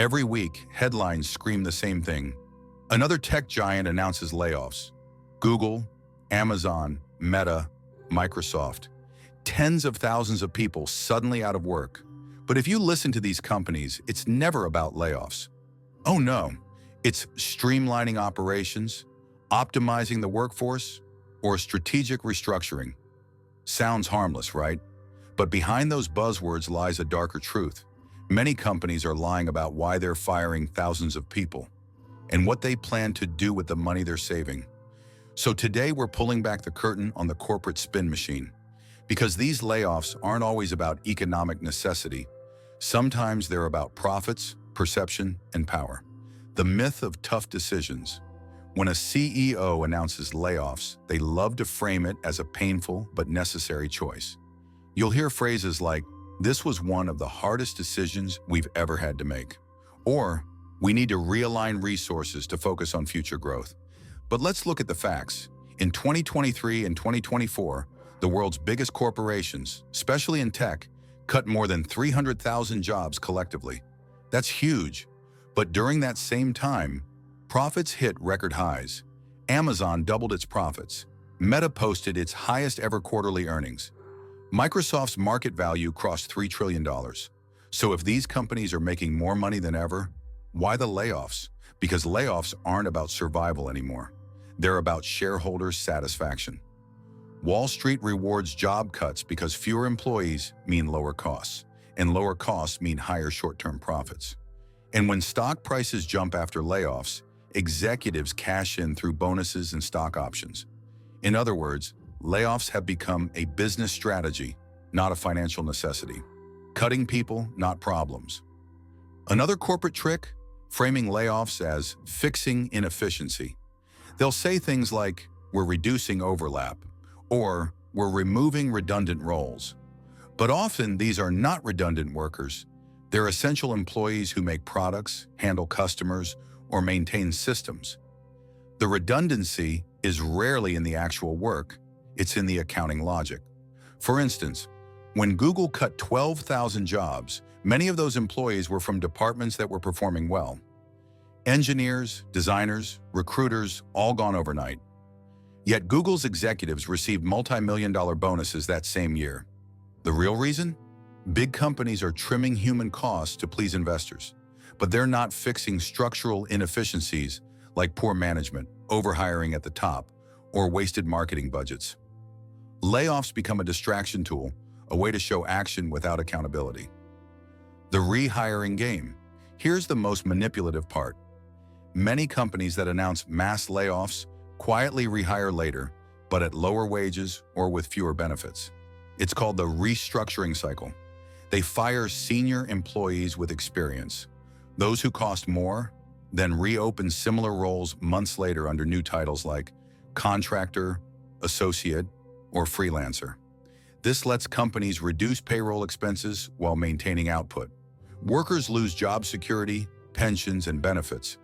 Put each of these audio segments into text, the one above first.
Every week, headlines scream the same thing. Another tech giant announces layoffs. Google, Amazon, Meta, Microsoft. Tens of thousands of people suddenly out of work. But if you listen to these companies, it's never about layoffs. Oh no, it's streamlining operations, optimizing the workforce, or strategic restructuring. Sounds harmless, right? But behind those buzzwords lies a darker truth. Many companies are lying about why they're firing thousands of people and what they plan to do with the money they're saving. So today we're pulling back the curtain on the corporate spin machine. Because these layoffs aren't always about economic necessity. Sometimes they're about profits, perception, and power. The myth of tough decisions. When a CEO announces layoffs, they love to frame it as a painful but necessary choice. You'll hear phrases like, "This was one of the hardest decisions we've ever had to make," or "We need to realign resources to focus on future growth." But let's look at the facts. In 2023 and 2024, the world's biggest corporations, especially in tech, cut more than 300,000 jobs collectively. That's huge. But during that same time, profits hit record highs. Amazon doubled its profits. Meta posted its highest ever quarterly earnings. Microsoft's market value crossed $3 trillion. So if these companies are making more money than ever, why the layoffs? Because layoffs aren't about survival anymore. They're about shareholder satisfaction. Wall Street rewards job cuts because fewer employees mean lower costs, and lower costs mean higher short-term profits. And when stock prices jump after layoffs, executives cash in through bonuses and stock options. In other words, layoffs have become a business strategy, not a financial necessity. Cutting people, not problems. Another corporate trick? Framing layoffs as fixing inefficiency. They'll say things like, "We're reducing overlap," or "We're removing redundant roles." But often these are not redundant workers. They're essential employees who make products, handle customers, or maintain systems. The redundancy is rarely in the actual work, it's in the accounting logic. For instance, when Google cut 12,000 jobs, many of those employees were from departments that were performing well. Engineers, designers, recruiters, all gone overnight. Yet Google's executives received multi-million-dollar bonuses that same year. The real reason? Big companies are trimming human costs to please investors, but they're not fixing structural inefficiencies like poor management, overhiring at the top, or wasted marketing budgets. Layoffs become a distraction tool, a way to show action without accountability. The rehiring game. Here's the most manipulative part. Many companies that announce mass layoffs quietly rehire later, but at lower wages or with fewer benefits. It's called the restructuring cycle. They fire senior employees with experience. Those who cost more, then reopen similar roles months later under new titles like contractor, associate, or freelancer. This lets companies reduce payroll expenses while maintaining output. Workers lose job security, pensions, and benefits.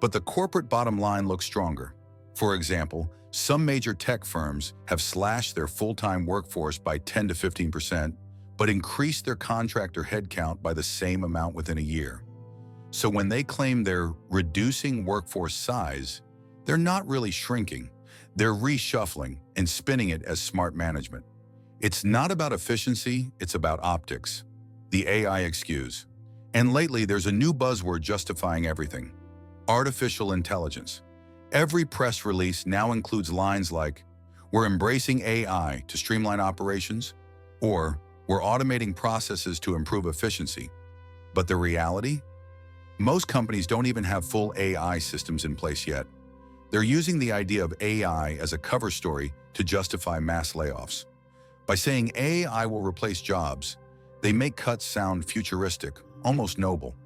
But the corporate bottom line looks stronger. For example, some major tech firms have slashed their full-time workforce by 10 to 15%, but increased their contractor headcount by the same amount within a year. So when they claim they're reducing workforce size, they're not really shrinking. They're reshuffling and spinning it as smart management. It's not about efficiency, it's about optics. The AI excuse. And lately, there's a new buzzword justifying everything. Artificial intelligence. Every press release now includes lines like, "We're embracing AI to streamline operations," or "We're automating processes to improve efficiency." But the reality? Most companies don't even have full AI systems in place yet. They're using the idea of AI as a cover story to justify mass layoffs. By saying AI will replace jobs, they make cuts sound futuristic, almost noble.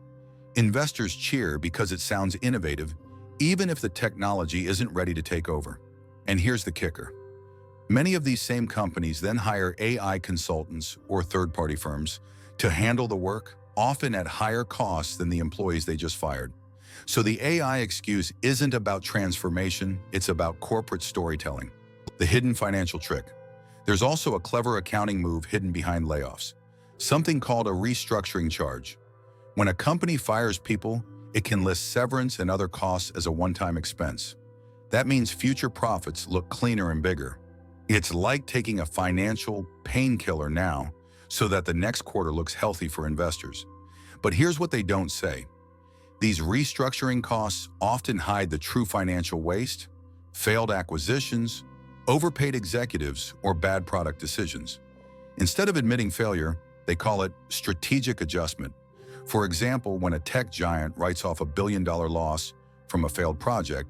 Investors cheer because it sounds innovative, even if the technology isn't ready to take over. And here's the kicker. Many of these same companies then hire AI consultants or third-party firms to handle the work, often at higher costs than the employees they just fired. So the AI excuse isn't about transformation, it's about corporate storytelling. The hidden financial trick. There's also a clever accounting move hidden behind layoffs, something called a restructuring charge. When a company fires people, it can list severance and other costs as a one-time expense. That means future profits look cleaner and bigger. It's like taking a financial painkiller now so that the next quarter looks healthy for investors. But here's what they don't say. These restructuring costs often hide the true financial waste, failed acquisitions, overpaid executives, or bad product decisions. Instead of admitting failure, they call it strategic adjustment. For example, when a tech giant writes off $1 billion loss from a failed project,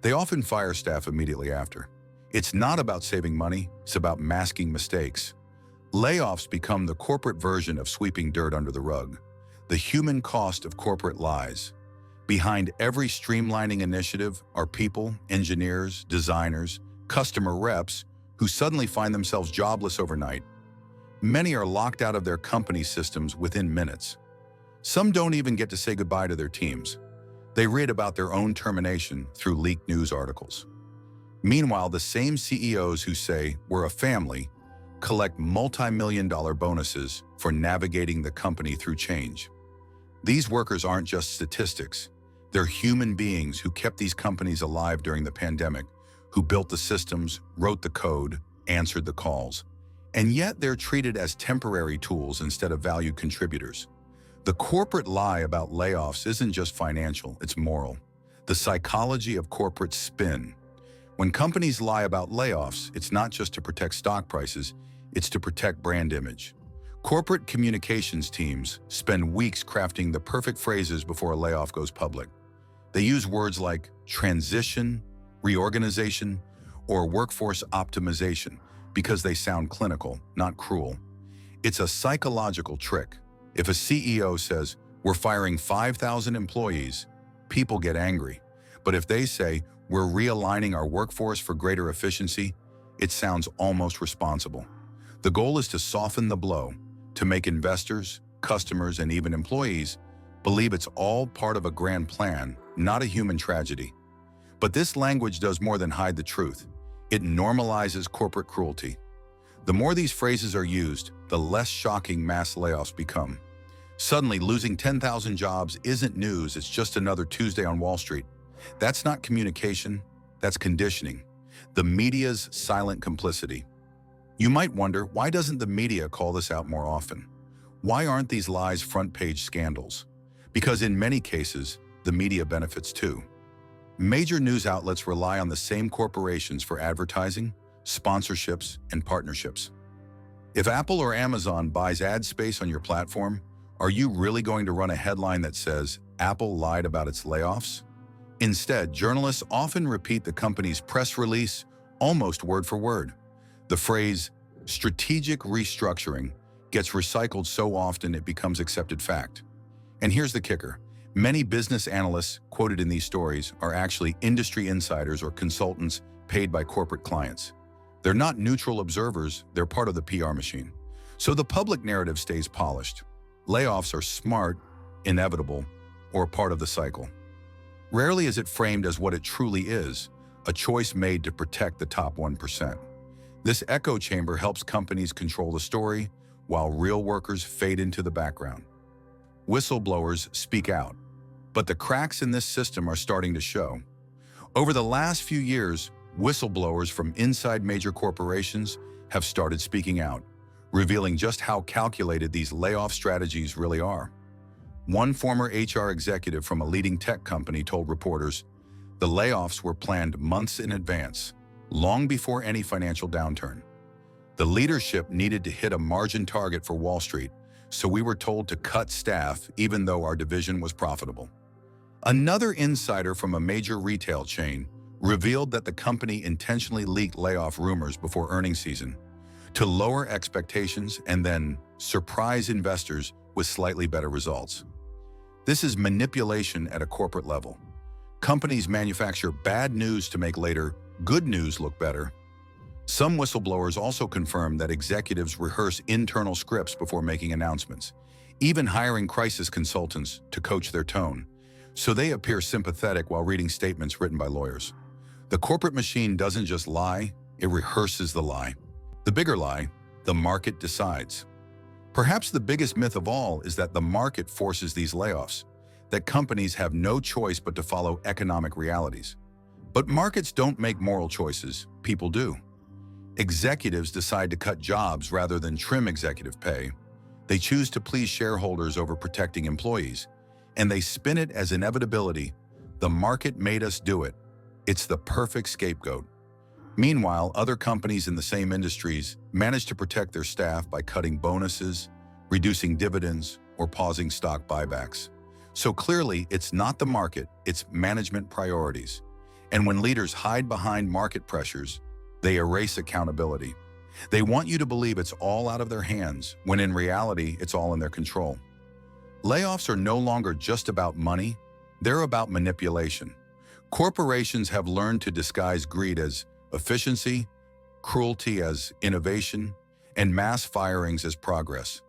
they often fire staff immediately after. It's not about saving money, it's about masking mistakes. Layoffs become the corporate version of sweeping dirt under the rug, the human cost of corporate lies. Behind every streamlining initiative are people, engineers, designers, customer reps who suddenly find themselves jobless overnight. Many are locked out of their company systems within minutes. Some don't even get to say goodbye to their teams. They read about their own termination through leaked news articles. Meanwhile, the same CEOs who say we're a family collect multi-million-dollar bonuses for navigating the company through change. These workers aren't just statistics. They're human beings who kept these companies alive during the pandemic, who built the systems, wrote the code, answered the calls. And yet they're treated as temporary tools instead of valued contributors. The corporate lie about layoffs isn't just financial, it's moral. The psychology of corporate spin. When companies lie about layoffs, it's not just to protect stock prices, it's to protect brand image. Corporate communications teams spend weeks crafting the perfect phrases before a layoff goes public. They use words like transition, reorganization, or workforce optimization because they sound clinical, not cruel. It's a psychological trick. If a CEO says, we're firing 5,000 employees, people get angry. But if they say, we're realigning our workforce for greater efficiency, it sounds almost responsible. The goal is to soften the blow, to make investors, customers, and even employees believe it's all part of a grand plan, not a human tragedy. But this language does more than hide the truth. It normalizes corporate cruelty. The more these phrases are used, the less shocking mass layoffs become. Suddenly, losing 10,000 jobs isn't news, it's just another Tuesday on Wall Street. That's not communication, that's conditioning. The media's silent complicity. You might wonder, why doesn't the media call this out more often? Why aren't these lies front-page scandals? Because in many cases, the media benefits too. Major news outlets rely on the same corporations for advertising, sponsorships, and partnerships. If Apple or Amazon buys ad space on your platform, are you really going to run a headline that says, Apple lied about its layoffs? Instead, journalists often repeat the company's press release almost word for word. The phrase, strategic restructuring, gets recycled so often it becomes accepted fact. And here's the kicker. Many business analysts quoted in these stories are actually industry insiders or consultants paid by corporate clients. They're not neutral observers, they're part of the PR machine. So the public narrative stays polished. Layoffs are smart, inevitable, or part of the cycle. Rarely is it framed as what it truly is, a choice made to protect the top 1%. This echo chamber helps companies control the story, while real workers fade into the background. Whistleblowers speak out, but the cracks in this system are starting to show. Over the last few years, whistleblowers from inside major corporations have started speaking out, revealing just how calculated these layoff strategies really are. One former HR executive from a leading tech company told reporters, the layoffs were planned months in advance, long before any financial downturn. The leadership needed to hit a margin target for Wall Street, so we were told to cut staff even though our division was profitable. Another insider from a major retail chain revealed that the company intentionally leaked layoff rumors before earnings season to lower expectations and then surprise investors with slightly better results. This is manipulation at a corporate level. Companies manufacture bad news to make later good news look better. Some whistleblowers also confirm that executives rehearse internal scripts before making announcements, even hiring crisis consultants to coach their tone, so they appear sympathetic while reading statements written by lawyers. The corporate machine doesn't just lie, it rehearses the lie. The bigger lie, the market decides. Perhaps the biggest myth of all is that the market forces these layoffs, that companies have no choice but to follow economic realities. But markets don't make moral choices, people do. Executives decide to cut jobs rather than trim executive pay. They choose to please shareholders over protecting employees, and they spin it as inevitability. The market made us do it. It's the perfect scapegoat. Meanwhile, other companies in the same industries manage to protect their staff by cutting bonuses, reducing dividends, or pausing stock buybacks. So clearly, it's not the market, it's management priorities. And when leaders hide behind market pressures, they erase accountability. They want you to believe it's all out of their hands, when in reality, it's all in their control. Layoffs are no longer just about money, they're about manipulation. Corporations have learned to disguise greed as efficiency, cruelty as innovation, and mass firings as progress.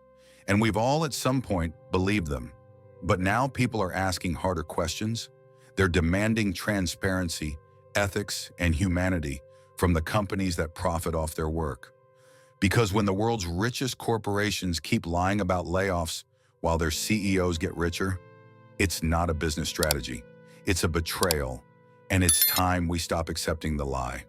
And we've all at some point believed them. But now people are asking harder questions. They're demanding transparency, ethics, and humanity from the companies that profit off their work. Because when the world's richest corporations keep lying about layoffs while their CEOs get richer, it's not a business strategy. It's a betrayal, and it's time we stop accepting the lie.